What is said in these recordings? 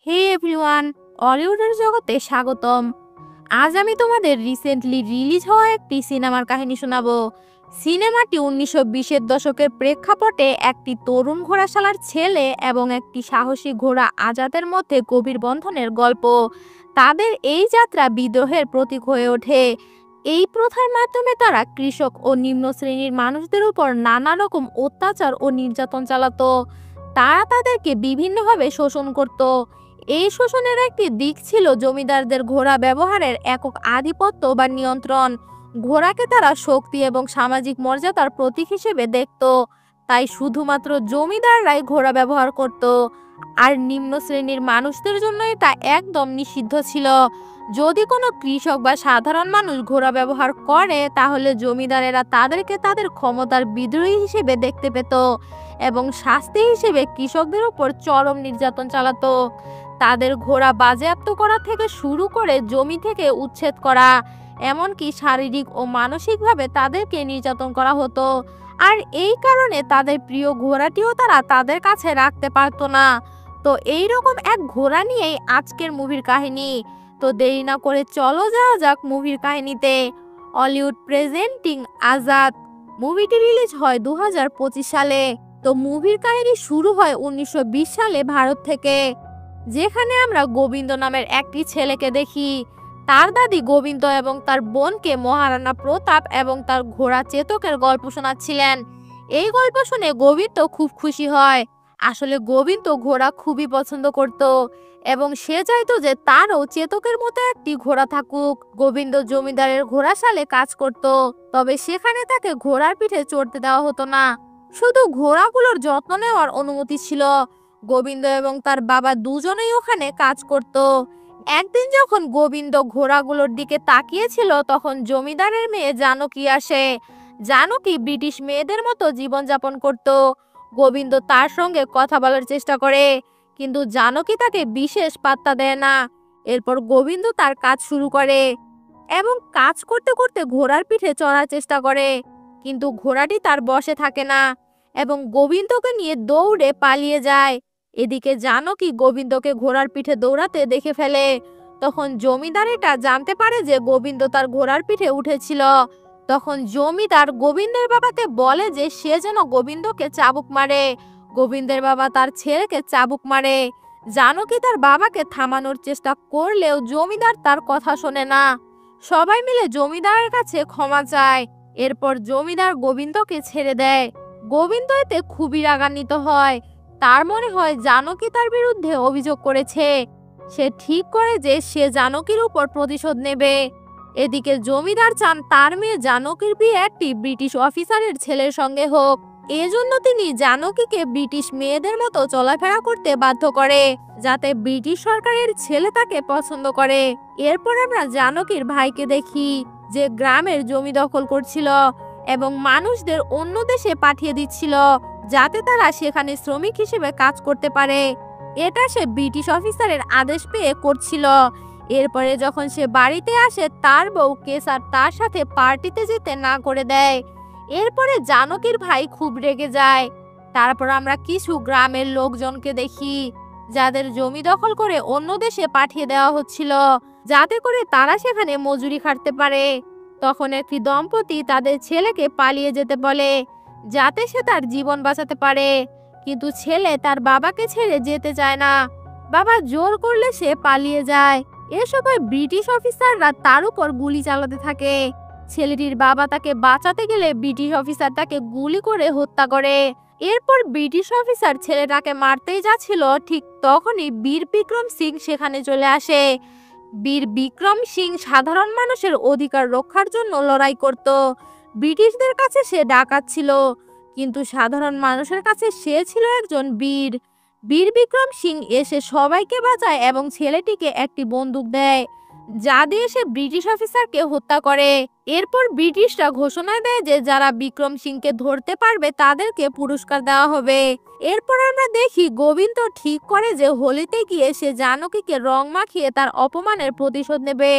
হে everyone, অলিউডের জগতে স্বাগতম। আজ আমি তোমাদের রিসেন্টলি রিলিজ হওয়া একটি সিনেমার কাহিনী শোনাবো। সিনেমাটি 1920-এর দশকের প্রেক্ষাপটে একটি তরুণ ঘোড়াশালার ছেলে এবং একটি সাহসী ঘোড়া আজাদের মধ্যে গভীর বন্ধনের গল্প। তাদের এই যাত্রা বিদ্রোহের প্রতীক হয়ে ওঠে। এই প্রথার মাধ্যমে তারা কৃষক ও নিম্ন শ্রেণীর মানুষদের উপর নানা রকম অত্যাচার ও নির্যাতন চালাতো। তারা তাদেরকে বিভিন্নভাবে শোষণ করত। এই শোষণের একটি দিক ছিল জমিদারদের ঘোড়া ব্যবহারের একক আধিপত্য বা নিয়ন্ত্রণ। ঘোড়াকে তারা শক্তি এবং সামাজিক মর্যাদার প্রতীক হিসেবে দেখত, তাই শুধুমাত্র জমিদাররাই ঘোড়া ব্যবহার করত, আর নিম্ন শ্রেণীর মানুষদের জন্য এটা একদম নিষিদ্ধ ছিল। যদি কোনো কৃষক বা সাধারণ মানুষ ঘোড়া ব্যবহার করে, তাহলে জমিদারেরা তাদেরকে তাদের ক্ষমতার বিদ্রোহী হিসেবে দেখতে পেত এবং শাস্তি হিসেবে কৃষকদের উপর চরম নির্যাতন চালাতো। তাদের ঘোড়া বাজেয়াপ্ত করা থেকে শুরু করে জমি থেকে উচ্ছেদ করা, এমনকি শারীরিক ও মানসিকভাবে তাদেরকে নির্যাতন করা হতো। আর এই কারণে তাদের প্রিয় ঘোড়াটিও তারা তাদের কাছে রাখতে পারতো না। তো এইরকম এক ঘোড়া নিয়েই আজকের মুভির কাহিনী। তো দেরি না করে চলো যাওয়া যাক মুভির কাহিনীতে। অলিউড প্রেজেন্টিং আজাদ। মুভিটি রিলিজ হয় 2025 সালে। তো মুভির কাহিনী শুরু হয় 1920 সালে ভারত থেকে, যেখানে আমরা গোবিন্দ নামের একটি ছেলেকে দেখি। তার দাদি গোবিন্দ এবং তার বোনকে মহারানা প্রতাপ এবং তার ঘোড়া চেতকের গল্প শোনাচ্ছিলেন। এই গল্প শুনে গোবিন্দ খুব খুশি হয়। আসলে গোবিন্দ ঘোড়া খুবই পছন্দ করত এবং সে চাইতো যে তারও চেতকের মতো একটি ঘোড়া থাকুক। গোবিন্দ জমিদারের ঘোড়াশালে কাজ করত, তবে সেখানে তাকে ঘোড়ার পিঠে চড়তে দেওয়া হতো না, শুধু ঘোড়াগুলোর যত্ন নেওয়ার অনুমতি ছিল। গোবিন্দ এবং তার বাবা দুজনেই ওখানে কাজ করত। একদিন যখন গোবিন্দ ঘোড়াগুলোর দিকে তাকিয়েছিল, তখন জমিদারের মেয়ে জানকী আসে। জানকী ব্রিটিশ মেয়েদের মতো জীবনযাপন করত। গোবিন্দ তার সঙ্গে কথা বলার চেষ্টা করে, কিন্তু জানকী তাকে বিশেষ পাত্তা দেয় না। এরপর গোবিন্দ তার কাজ শুরু করে এবং কাজ করতে করতে ঘোড়ার পিঠে চড়ার চেষ্টা করে, কিন্তু ঘোড়াটি তার বশে থাকে না এবং গোবিন্দকে নিয়ে দৌড়ে পালিয়ে যায়। এদিকে জানকী গোবিন্দকে ঘোড়ার পিঠে দৌড়াতে দেখে ফেলে। তখন জমিদার এটা জানতে পারে যে গোবিন্দ তার ঘোড়ার পিঠে উঠেছিল। তখন জমিদার গোবিন্দের বাবাকে বলে যে সে যেন গোবিন্দকে চাবুক মারে। গোবিন্দের বাবা তার ছেলেকে চাবুক মারে। জানকী তার বাবাকে থামানোর চেষ্টা করলেও জমিদার তার কথা শোনে না। সবাই মিলে জমিদারের কাছে ক্ষমা চায়। এরপর জমিদার গোবিন্দকে ছেড়ে দেয়। গোবিন্দ এতে খুবই রাগান্বিত হয়। তার মনে হয় জানকী তার বিরুদ্ধে অভিযোগ করেছে। সে ঠিক করে যে সে জানকীর উপর প্রতিশোধ নেবে। এদিকে জমিদার চান তার মেয়ে জানকীর বিয়ে একটি ব্রিটিশ অফিসারের ছেলের সঙ্গে হোক। এজন্য তিনি জানকীকে ব্রিটিশ মেয়েদের মতো চলাফেরা করতে বাধ্য করে, যাতে ব্রিটিশ সরকারের ছেলে তাকে পছন্দ করে। এরপর আমরা জানকীর ভাইকে দেখি, যে গ্রামের জমি দখল করছিল এবং মানুষদের অন্য দেশে পাঠিয়ে দিচ্ছিল, যাতে তারা সেখানে শ্রমিক হিসেবে কাজ করতে পারে। এটা সে ব্রিটিশ অফিসারের আদেশ পেয়ে করছিল। এরপরে যখন সে বাড়িতে আসে, তার বউ কেসার তার সাথে পার্টিতে যেতে না করে দেয়। এরপরে জানকীর ভাই খুব রেগে যায়। তারপর আমরা কিছু গ্রামের লোকজনকে দেখি, যাদের জমি দখল করে অন্য দেশে পাঠিয়ে দেওয়া হচ্ছিল, যাতে করে তারা সেখানে মজুরি খাটতে পারে। তখন একটি দম্পতি তাদের ছেলেকে পালিয়ে যেতে বলে, যাতে সে তার জীবন বাঁচাতে পারে, কিন্তু ছেলে তার বাবাকে ছেড়ে যেতে চায় না। বাবা জোর করলে সে পালিয়ে যায়। এ সময় ব্রিটিশ অফিসাররা তার উপর গুলি চালাতে থাকে। ছেলেটির বাবা তাকে বাঁচাতে গেলে ব্রিটিশ অফিসার তাকে গুলি করে হত্যা করে। এরপর ব্রিটিশ অফিসার ছেলেটাকে মারতেই যাচ্ছিল, ঠিক তখনই বীর বিক্রম সিং সেখানে চলে আসে। বীর বিক্রম সিং সাধারণ মানুষের অধিকার রক্ষার জন্য লড়াই করত। ব্রিটিশদের কাছে সে ডাকাত ছিল, কিন্তু সাধারণ মানুষের কাছে সে ছিল একজন বীর। বীর বিক্রম সিং এসে সবাইকে বাঁচায় এবং ছেলেটিকে একটি বন্দুক দেয়, যা দিয়ে সে ব্রিটিশ অফিসারকে হত্যা করে। এরপর ব্রিটিশরা ঘোষণা দেয় যে যারা বিক্রম সিংকে ধরতে পারবে তাদেরকে পুরস্কার দেওয়া হবে। এরপর আমরা দেখি গোবিন্দ ঠিক করে যে হোলিতে গিয়ে সে জানকীকে রং মাখিয়ে তার অপমানের প্রতিশোধ নেবে।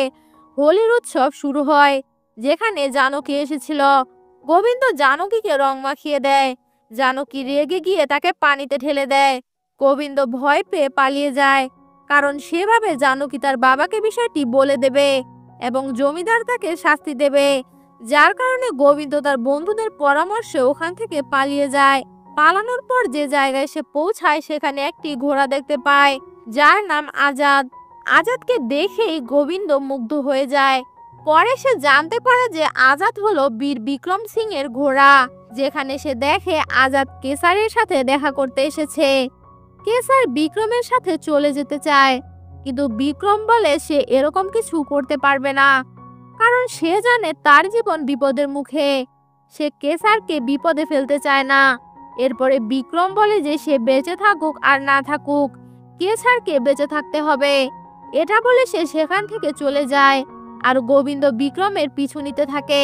হোলির উৎসব শুরু হয়, যেখানে জানকী এসেছিল। গোবিন্দ জানকীকে রং মাখিয়ে দেয়। জানকী রেগে গিয়ে তাকে পানিতে ঢেলে দেয়। গোবিন্দ ভয় পেয়ে পালিয়ে যায়, কারণ সেভাবে জানকী তার বাবাকে বিষয়টি বলে দেবে এবং জমিদার তাকে শাস্তি দেবে, যার কারণে গোবিন্দ তার বন্ধুদের পরামর্শে ওখান থেকে পালিয়ে যায়। পালানোর পর যে জায়গায় সে পৌঁছায় সেখানে একটি ঘোড়া দেখতে পায় যার নাম আজাদ। আজাদকে দেখেই গোবিন্দ মুগ্ধ হয়ে যায়। পরে সে জানতে পারে যে আজাদ হলো বীর বিক্রম সিং এর ঘোড়া। যেখানে সে দেখে আজাদ কেসারের সাথে দেখা করতে এসেছে। কেসার বিক্রমের সাথে চলে যেতে চায়, কিন্তু বিক্রম বলে সে এরকম কিছু করতে পারবে না, কারণ সে জানে তার জীবন বিপদের মুখে। সে কেসারকে বিপদে ফেলতে চায় না। এরপরে বিক্রম বলে যে সে বেঁচে থাকুক আর না থাকুক, কেসারকে বেঁচে থাকতে হবে। এটা বলে সে সেখান থেকে চলে যায় আর গোবিন্দ বিক্রমের পিছু নিতে থাকে।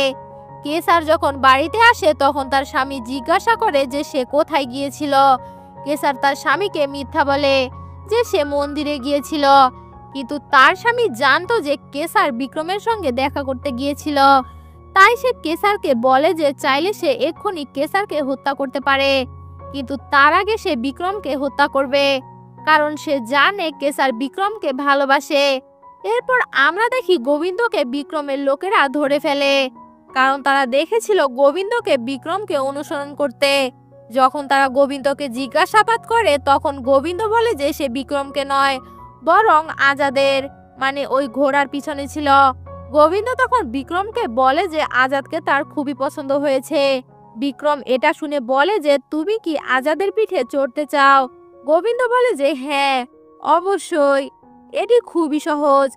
কেসার যখন বাড়িতে আসে তখন তার স্বামী জিজ্ঞাসা করে যে সে কোথায় গিয়েছিল। কেসার তার স্বামীকে মিথ্যা বলে যে সে মন্দিরে গিয়েছিল, কিন্তু তার স্বামী জানতো যে কেসার বিক্রমের সঙ্গে দেখা করতে গিয়েছিল। তাই সে কেসারকে বলে যে চাইলে সে এক্ষুনি কেসারকে হত্যা করতে পারে, কিন্তু তার আগে সে বিক্রমকে হত্যা করবে, কারণ সে জানে কেসার বিক্রমকে ভালোবাসে। এরপর আমরা দেখি গোবিন্দকে বিক্রমের লোকেরা ধরে ফেলে, কারণ তারা দেখেছিল গোবিন্দকে বিক্রমকে অনুসরণ করতে। যখন তারা গোবিন্দকে জিজ্ঞাসাবাদ করে তখন গোবিন্দ বলে যে সে বিক্রমকে নয়, বরং আজাদের মানে ওই ঘোড়ার পিছনে ছিল। গোবিন্দ তখন বিক্রমকে বলে যে আজাদকে তার খুবই পছন্দ হয়েছে। বিক্রম এটা শুনে বলে যে তুমি কি আজাদের পিঠে চড়তে চাও? গোবিন্দ বলে যে হ্যাঁ, অবশ্যই, এটি খুবই সহজ।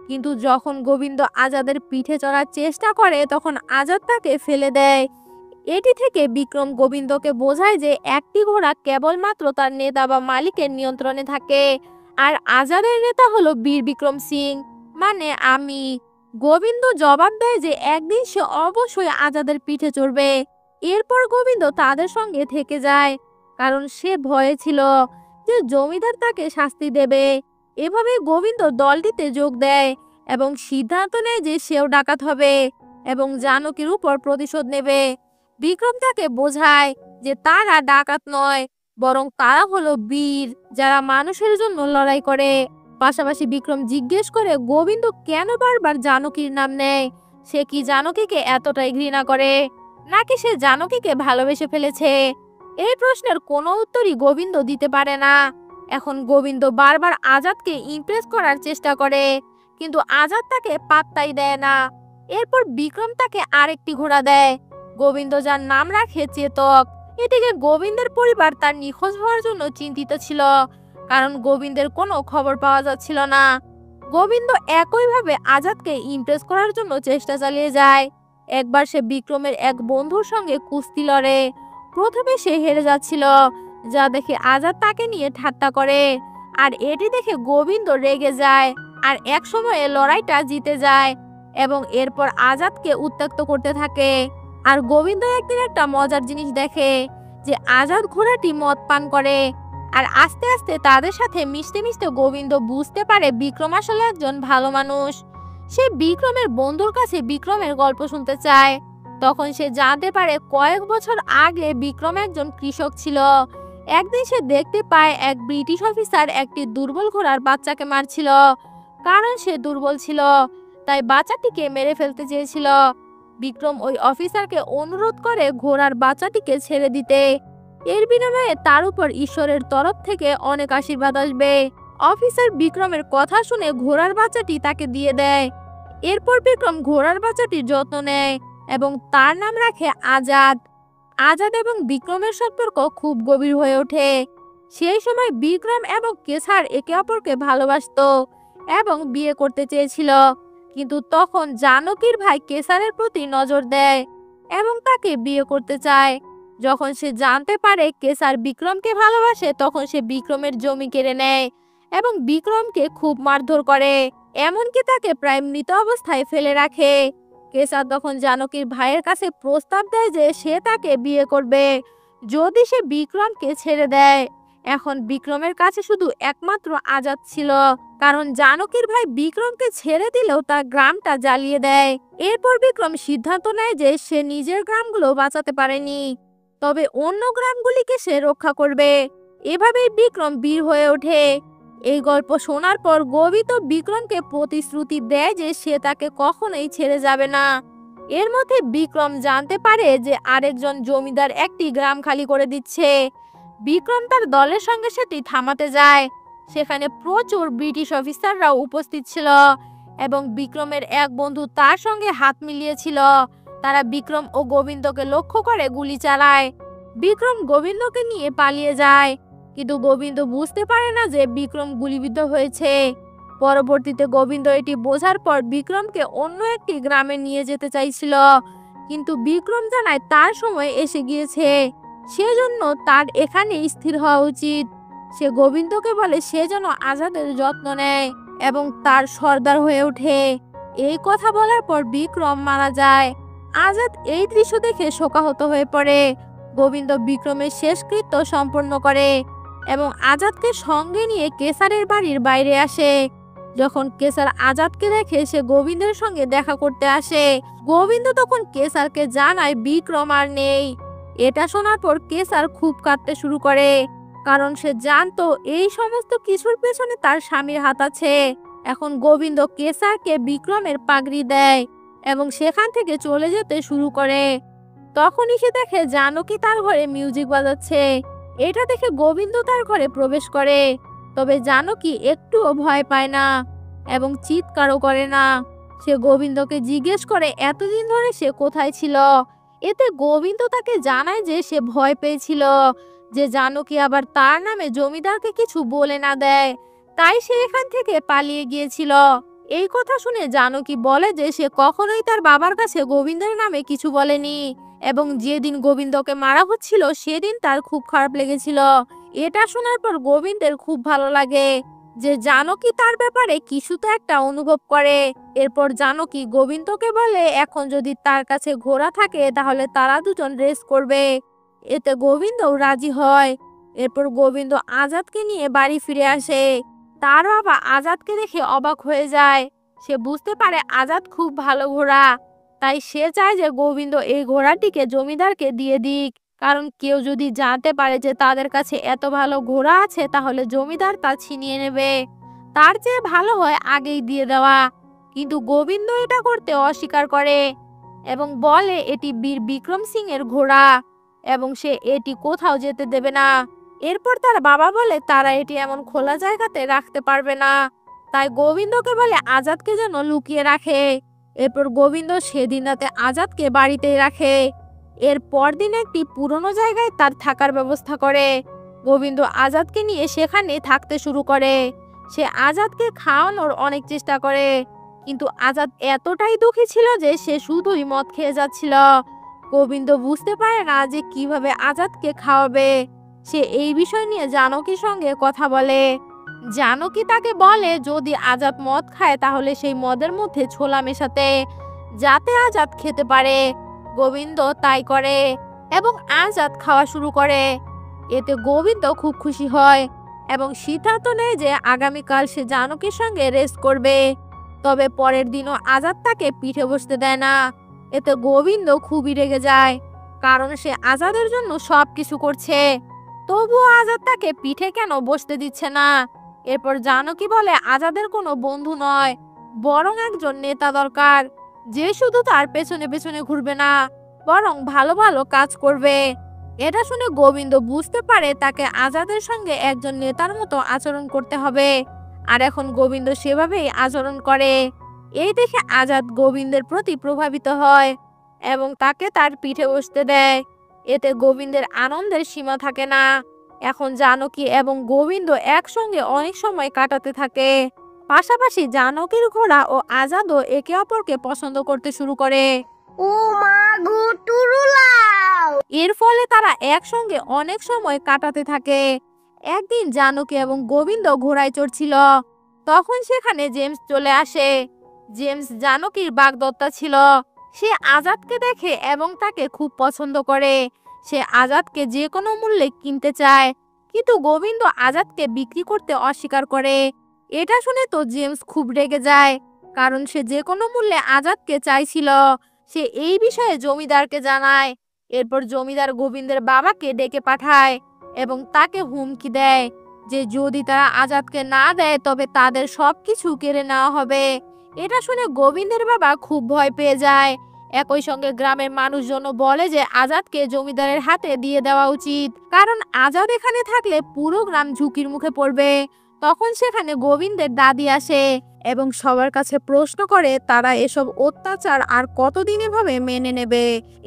কিন্তু যখন গোবিন্দ আজাদের পিঠে চড়ার চেষ্টা করে তখন আজাদ তাকে ফেলে দেয়। এটি থেকে বিক্রম গোবিন্দকে বোঝায় যে একটি ঘোড়া কেবলমাত্র তার নেতা বা মালিকের নিয়ন্ত্রণে থাকে, আর আজাদের নেতা হলো বীর বিক্রম সিং মানে আমি। গোবিন্দ জবাব দেয় যে একদিন সে অবশ্যই আজাদের পিঠে চড়বে। এরপর গোবিন্দ তাদের সঙ্গে থেকে যায়, কারণ সে ভয়ে ছিল যে জমিদার তাকে শাস্তি দেবে। এভাবে গোবিন্দ দলটিতে যোগ দেয় এবং সিদ্ধান্ত নেয় যে সেও ডাকাত হবে এবং জানকীর উপর প্রতিশোধ নেবে। বিক্রম তাকে বোঝায় যে তারা ডাকাত নয়, বরং তারা হলো বীর যারা মানুষের জন্য লড়াই করে। পাশাপাশি বিক্রম জিজ্ঞেস করে গোবিন্দ কেন বারবার জানকীর নাম নেয়। সে কি জানকীকে এতটাই ঘৃণা করে, নাকি সে জানকীকে ভালোবেসে ফেলেছে? এই প্রশ্নের কোনো উত্তরই গোবিন্দ দিতে পারে না। এখন গোবিন্দ বারবার আজাদকে ইমপ্রেস করার চেষ্টা করে, কিন্তু আজাদ তাকে পাত্তাই দেয় না। এরপর বিক্রম তাকে আরেকটি ঘোড়া দেয়, গোবিন্দ যার নাম রাখে চেতক। এদিকে গোবিন্দের পরিবার তার নিখোঁজ হওয়ার জন্য চিন্তিত ছিল, কারণ গোবিন্দের কোনো খবর পাওয়া যাচ্ছিল না। গোবিন্দ একইভাবে আজাদকে ইমপ্রেস করার জন্য চেষ্টা চালিয়ে যায়। একবার সে বিক্রমের এক বন্ধুর সঙ্গে কুস্তি লড়ে। প্রথমে সে হেরে যাচ্ছিল, যা দেখে আজাদ তাকে নিয়ে ঠাট্টা করে, আর এটি দেখে গোবিন্দ রেগে যায় আর এক সময়ে লড়াইটা জিতে যায় এবং এরপর আজাদকে উত্ত্যক্ত করতে থাকে। আর গোবিন্দ একদিন একটা মজার জিনিস দেখে যে আজাদ ঘোড়াটি মদ পান করে, আর আস্তে আস্তে তাদের সাথে মিশতে মিশতে গোবিন্দ বুঝতে পারে বিক্রম আসলে একজন ভালো মানুষ। সে বিক্রমের বন্ধুর কাছে বিক্রমের গল্প শুনতে চায়। তখন সে জানতে পারে কয়েক বছর আগে বিক্রম একজন কৃষক ছিল। একদিন সে দেখতে পায় এক ব্রিটিশ অফিসার একটি দুর্বল ঘোড়ার বাচ্চাকে মারছিল। কারণ সে দুর্বল ছিল তাই বাচ্চাটিকে মেরে ফেলতে চেয়েছিল। বিক্রম ওই অফিসারকে অনুরোধ করে ঘোড়ার বাচ্চাটিকে ছেড়ে দিতে। এর বিনিময়ে তার উপর ঈশ্বরের তরফ থেকে অনেক আশীর্বাদ আসবে। অফিসার বিক্রমের কথা শুনে ঘোড়ার বাচ্চাটি তাকে দিয়ে দেয়। এরপর বিক্রম ঘোড়ার বাচ্চাটির যত্ন নেয় এবং তার নাম রাখে আজাদ। আজাদ এবং বিক্রমের সম্পর্ক খুব গভীর হয়ে ওঠে। সেই সময় বিক্রম এবং কেসার একে অপরকে ভালোবাসতো এবং বিয়ে করতে চেয়েছিল, কিন্তু তখন জানকীর ভাই কেসারের প্রতি নজর দেয় এবং তাকে বিয়ে করতে চায়। যখন সে জানতে পারে কেসার বিক্রমকে ভালোবাসে তখন সে বিক্রমের জমি কেড়ে নেয় এবং বিক্রমকে খুব মারধর করে, এমনকি তাকে প্রায় মৃত অবস্থায় ফেলে রাখে। কেসার তখন জানকীর ভাইয়ের কাছে প্রস্তাব দেয় যে সে তাকে বিয়ে করবে যদি সে বিক্রমকে ছেড়ে দেয়। এখন বিক্রমের কাছে শুধু একমাত্র আজাদ ছিল, কারণ জানকীর ভাই বিক্রমকে ছেড়ে দিলেও তার গ্রামটা জ্বালিয়ে দেয়। এরপর বিক্রম সিদ্ধান্ত নেয় যে সে নিজের গ্রামগুলো বাঁচাতে পারেনি, তবে অন্য গ্রামগুলিকে সে রক্ষা করবে। এভাবেই বিক্রম বীর হয়ে ওঠে। এই গল্প শোনার পর গোবিন্দ বিক্রমকে প্রতিশ্রুতি দেয় যে সে তাকে কখনোই ছেড়ে যাবে না। এর মধ্যে বিক্রম জানতে পারে যে আরেকজন জমিদার একটি গ্রাম খালি করে দিচ্ছে। বিক্রম তার দলের সঙ্গে সেটি থামাতে যায়। সেখানে প্রচুর ব্রিটিশ অফিসাররাও উপস্থিত ছিল এবং বিক্রমের এক বন্ধু তার সঙ্গে হাত মিলিয়েছিল। তারা বিক্রম ও গোবিন্দকে লক্ষ্য করে গুলি চালায়। বিক্রম গোবিন্দকে নিয়ে পালিয়ে যায়, কিন্তু গোবিন্দ বুঝতে পারে না যে বিক্রম গুলিবিদ্ধ হয়েছে। পরবর্তীতে গোবিন্দ এটি বোঝার পর বিক্রমকে অন্য একটি গ্রামে নিয়ে যেতে চাইছিল, কিন্তু বিক্রম জানায় তার সময় এসে গিয়েছে, সেজন্য তার এখানেই স্থির হওয়া উচিত। সে গোবিন্দকে বলে সে যেন আজাদের যত্ন নেয় এবং তার সর্দার হয়ে ওঠে। এই কথা বলার পর বিক্রম মারা যায়। আজাদ এই দৃশ্য দেখে শোকাহত হয়ে পড়ে। গোবিন্দ বিক্রমের শেষকৃত্য সম্পন্ন করে এবং আজাদকে সঙ্গে নিয়ে কেসারের বাড়ির বাইরে আসে। যখন কেসার আজাদকে দেখে সে গোবিন্দের সঙ্গে দেখা করতে আসে। গোবিন্দ তখন কেসারকে জানায় বিক্রম আর নেই। এটা শোনার পর কেসার খুব কাঁদতে শুরু করে, কারণ সে জানতো এই সমস্ত কিছুর পেছনে তার স্বামীর হাত আছে। এখন গোবিন্দ কেসারকে বিক্রমের পাগড়ি দেয় এবং সেখান থেকে চলে যেতে শুরু করে। তখনই সে দেখে জানকী তার ঘরে মিউজিক বাজাচ্ছে। এটা দেখে গোবিন্দ তার ঘরে প্রবেশ করে, তবে জানকী একটুও ভয় পায় না এবং চিৎকারও করে না। সে গোবিন্দকে জিজ্ঞেস করে এতদিন ধরে সে কোথায় ছিল। এতে গোবিন্দ তাকে জানায় যে সে ভয় পেয়েছিল যে জানকী আবার তার নামে জমিদারকে কিছু বলে না দেয়, তাই সে এখান থেকে পালিয়ে গিয়েছিল। এই কথা শুনে জানকী বলে যে সে কখনোই তার বাবার কাছে গোবিন্দের নামে কিছু বলেনি এবং যেদিন গোবিন্দকে মারা হচ্ছিল সেদিন তার খুব খারাপ লেগেছিল। এটা শোনার পর গোবিন্দের খুব ভালো লাগে যে জানকী তার ব্যাপারে কিছু তো একটা অনুভব করে। এরপর জানকী গোবিন্দকে বলে এখন যদি তার কাছে ঘোড়া থাকে তাহলে তারা দুজন রেস করবে। এতে গোবিন্দও রাজি হয়। এরপর গোবিন্দ আজাদকে নিয়ে বাড়ি ফিরে আসে। তার বাবা আজাদকে দেখে অবাক হয়ে যায়। সে বুঝতে পারে আজাদ খুব ভালো ঘোড়া, তাই সে চায় যে গোবিন্দ এই ঘোড়াটিকে জমিদারকে দিয়ে দিক, কারণ কেউ যদি জানতে পারে যে তাদের কাছে এত ভালো ঘোড়া আছে তাহলে জমিদার তা ছিনিয়ে নেবে। তার চেয়ে ভালো হয় আগেই দিয়ে দেওয়া। কিন্তু গোবিন্দ এটা করতে অস্বীকার করে এবং বলে এটি বীর বিক্রম সিং এর ঘোড়া এবং সে এটি কোথাও যেতে দেবে না। এরপর তার বাবা বলে তারা এটি এমন খোলা জায়গাতে রাখতে পারবে না, তাই গোবিন্দকে বলে আজাদকে যেন লুকিয়ে রাখে। এরপর গোবিন্দ সেদিন রাতে আজাদকে বাড়িতেই রাখে। এর পরদিন একটি পুরনো জায়গায় তার থাকার ব্যবস্থা করে। গোবিন্দ আজাদকে নিয়ে সেখানে থাকতে শুরু করে। সে আজাদকে খাওয়ানোর অনেক চেষ্টা করে, কিন্তু আজাদ এতটাই দুঃখী ছিল যে সে শুধুই মদ খেয়ে যাচ্ছিল। গোবিন্দ বুঝতে পারে না যে কিভাবে আজাদকে খাওয়াবে। সে এই বিষয় নিয়ে জানকীর সঙ্গে কথা বলে। জানকী তাকে বলে যদি আজাদ মদ খায় তাহলে সেই মদের মধ্যে ছোলা মেশাতে, যাতে আজাদ খেতে পারে। গোবিন্দ তাই করে এবং আজাদ খাওয়া শুরু করে। এতে গোবিন্দ খুব খুশি হয় এবং সিদ্ধান্ত নেয় যে আগামীকাল সে জানকীর সঙ্গে রেস করবে। তবে পরের দিনও আজাদ তাকে পিঠে বসতে দেয় না। এতে গোবিন্দ খুবই রেগে যায়, কারণ সে আজাদের জন্য সবকিছু করছে, তবুও আজাদ তাকে পিঠে কেন বসতে দিচ্ছে না। এরপর জানকী বলে আজাদের কোনো বন্ধু নয়, বরং একজন নেতা দরকার, যে শুধু তার পেছনে পেছনে ঘুরবে না, বরং ভালো ভালো কাজ করবে। এটা শুনে গোবিন্দ বুঝতে পারে তাকে আজাদের সঙ্গে একজন নেতার মতো আচরণ করতে হবে, আর এখন গোবিন্দ সেভাবেই আচরণ করে। এই দেখে আজাদ গোবিন্দের প্রতি প্রভাবিত হয় এবং তাকে তার পিঠে বসতে দেয়। এতে গোবিন্দের আনন্দের সীমা থাকে না। এখন জানকী এবং গোবিন্দ একসঙ্গে অনেক সময় কাটাতে থাকে। পাশাপাশি জানকীর ঘোড়া ও আজাদও একে অপরকে পছন্দ করতে শুরু করে। ও মা গো টুরুলাও! এর ফলে তারা একসঙ্গে অনেক সময় কাটাতে থাকে। একদিন জানকী এবং গোবিন্দ ঘোড়ায় চড়ছিল, তখন সেখানে জেমস চলে আসে। জেমস জানকীর বাগদত্তা ছিল। সে আজাদকে দেখে এবং তাকে খুব পছন্দ করে। সে আজাদকে যে কোনো মূল্যে কিনতে চায়, কিন্তু গোবিন্দ আজাদকে বিক্রি করতে অস্বীকার করে। এটা শুনে তো জেমস খুব রেগে যায়, কারণ সে যে কোনো মূল্যে আজাদকে চাইছিল। সে এই বিষয়ে জমিদারকে জানায়। এরপর জমিদার গোবিন্দের বাবাকে ডেকে পাঠায় এবং তাকে হুমকি দেয় যে যদি তারা আজাদকে না দেয় তবে তাদের সবকিছু কেড়ে নেওয়া হবে। এটা শুনে গোবিন্দের বাবা খুব ভয় পেয়ে যায়। একই সঙ্গে গ্রামের মানুষজনও বলে যে আজাদকে জমিদারের হাতে দিয়ে দেওয়া উচিত, কারণ আজাদ এখানে থাকলে পুরো গ্রাম ঝুঁকির মুখে পড়বে। তখন সেখানে গোবিন্দের দাদি আসে এবং সবার কাছে প্রশ্ন করে তারা এসব অত্যাচার আর কতদিন এভাবে মেনে নেবে।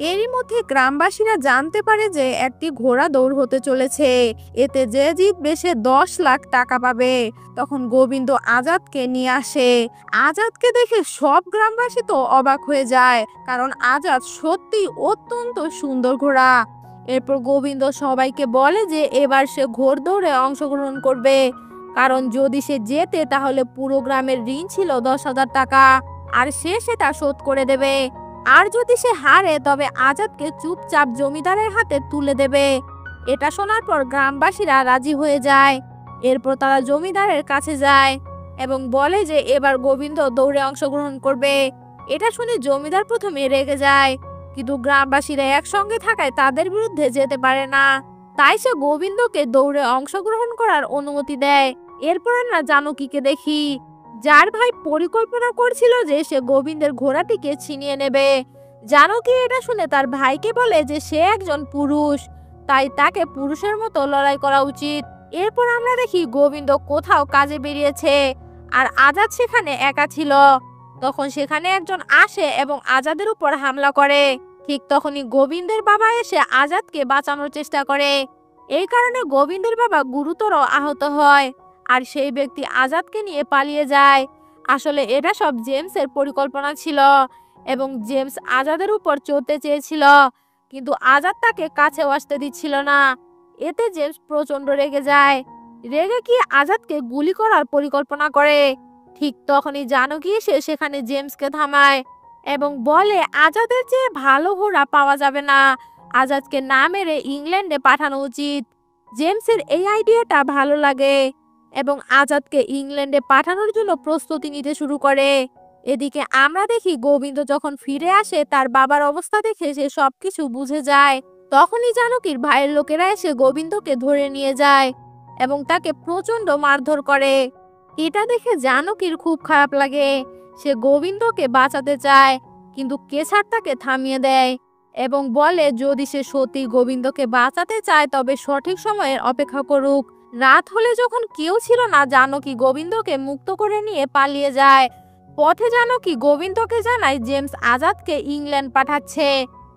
এরই মধ্যে গ্রামবাসীরা জানতে পারে যে একটি ঘোড়া দৌড় হতে চলেছে, এতে যে জিতবে সে 10 লাখ টাকা পাবে। তখন গোবিন্দ আজাদকে নিয়ে আসে। আজাদকে দেখে সব গ্রামবাসী তো অবাক হয়ে যায়, কারণ আজাদ সত্যি অত্যন্ত সুন্দর ঘোড়া। এরপর গোবিন্দ সবাইকে বলে যে এবার সে ঘোড়দৌড়ে অংশগ্রহণ করবে, কারণ যদি সে জেতে তাহলে পুরো গ্রামের ঋণ ছিল 10,000 টাকা আর সে সেটা শোধ করে দেবে। আর যদি সে হারে তবে আজাদকে চুপচাপ জমিদারের হাতে তুলে দেবে। এটা শোনার পর গ্রামবাসীরা রাজি হয়ে যায়। এরপর তারা জমিদারের কাছে যায় এবং বলে যে এবার গোবিন্দ দৌড়ে অংশগ্রহণ করবে। এটা শুনে জমিদার প্রথমে রেগে যায়, কিন্তু গ্রামবাসীরা একসঙ্গে থাকায় তাদের বিরুদ্ধে যেতে পারে না। তাই সে গোবিন্দকে দৌড়ে অংশগ্রহণ করার অনুমতি দেয়। এরপর আমরা জানকীকে দেখি, যার ভাই পরিকল্পনা করছিল যে সে গোবিন্দের ঘোড়াটিকে ছিনিয়ে নেবে। জানকী এটা শুনে তার ভাইকে বলে যে সে একজন পুরুষ, তাই তাকে পুরুষের মতো লড়াই করা উচিত। এরপর আমরা দেখি গোবিন্দ কোথাও কাজে বেরিয়েছে আর আজাদ সেখানে একা ছিল। তখন সেখানে একজন আসে এবং আজাদের উপর হামলা করে। ঠিক তখনই গোবিন্দের বাবা এসে আজাদকে বাঁচানোর চেষ্টা করে। এই কারণে গোবিন্দের বাবা গুরুতর আহত হয় আর সেই ব্যক্তি আজাদকে নিয়ে পালিয়ে যায়। আসলে এটা সব জেমসের পরিকল্পনা ছিল এবং জেমস আজাদের উপর চড়তে চেয়েছিল, কিন্তু আজাদ তাকে কাছেও আসতে দিচ্ছিল না। এতে জেমস প্রচন্ড রেগে যায়। রেগে গিয়ে আজাদকে গুলি করার পরিকল্পনা করে। ঠিক তখনই জানকী এসে সেখানে জেমসকে থামায় এবং বলে আজাদের চেয়ে ভালো ঘোড়া পাওয়া যাবে না, আজাদকে না মেরে ইংল্যান্ডে পাঠানো উচিত। জেমসের এই আইডিয়াটা ভালো লাগে এবং আজাদকে ইংল্যান্ডে পাঠানোর জন্য প্রস্তুতি নিতে শুরু করে। এদিকে আমরা দেখি গোবিন্দ যখন ফিরে আসে তার বাবার অবস্থা দেখে সে সবকিছু বুঝে যায়। তখনই জানকীর ভাইয়ের লোকেরা এসে গোবিন্দকে ধরে নিয়ে যায় এবং তাকে প্রচন্ড মারধর করে। এটা দেখে জানকীর খুব খারাপ লাগে। সে গোবিন্দকে বাঁচাতে চায়, কিন্তু কেসার তাকে থামিয়ে দেয় এবং বলে যদি সে সত্যি গোবিন্দকে বাঁচাতে চায় তবে সঠিক সময়ের অপেক্ষা করুক। রাত হলে যখন কেউ ছিল না, জানকী গোবিন্দকে মুক্ত করে নিয়ে পালিয়ে যায়। পথে জানকী গোবিন্দকে জানায় জেমস আজাদকে ইংল্যান্ড পাঠাচ্ছে।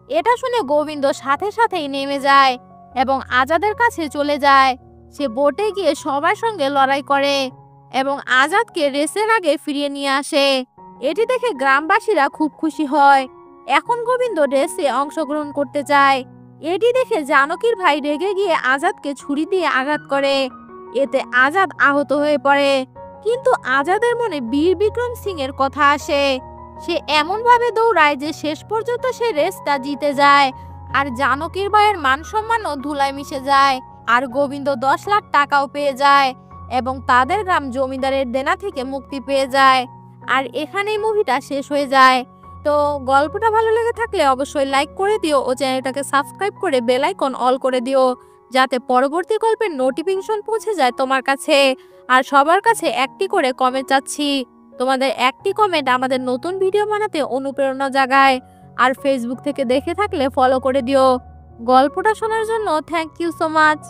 এটা শুনে গোবিন্দ সাথে সাথেই নেমে যায় এবং আজাদের কাছে চলে যায়। সে বোটে গিয়ে সবার সঙ্গে লড়াই করে এবং আজাদকে রেসের আগে ফিরিয়ে নিয়ে আসে। এটি দেখে গ্রামবাসীরা খুব খুশি হয়। এখন গোবিন্দ রেসে অংশগ্রহণ করতে চায়। এটি দেখে জানকীর ভাই রেগে গিয়ে আজাদকে ছুরি দিয়ে আঘাত করে। এতে আজাদ আহত হয়ে পড়ে, কিন্তু আজাদের মনে বীর বিক্রম সিং এর কথা আসে। সে এমন ভাবে দৌড়ায় যে শেষ পর্যন্ত সে রেসটা জিতে যায় আর জানকীর ভাইয়ের মান সম্মানও ধুলায় মিশে যায়। আর গোবিন্দ 10 লাখ টাকাও পেয়ে যায় এবং তাদের গ্রাম জমিদারের দেনা থেকে মুক্তি পেয়ে যায়। আর এখানেই মুভিটা শেষ হয়ে যায়। তো গল্পটা ভালো লেগে থাকলে অবশ্যই লাইক করে দিও ও চ্যানেলটাকে সাবস্ক্রাইব করে বেল আইকন অল করে দিও, যাতে পরবর্তী গল্পের নোটিফিকেশন পৌঁছে যায় তোমার কাছে। আর সবার কাছে একটি করে কমেন্ট চাচ্ছি। তোমাদের একটি কমেন্ট আমাদের নতুন ভিডিও বানাতে অনুপ্রেরণা জাগায়। আর ফেসবুক থেকে দেখে থাকলে ফলো করে দিও। গল্পটা শোনার জন্য থ্যাংক ইউ সো মাচ।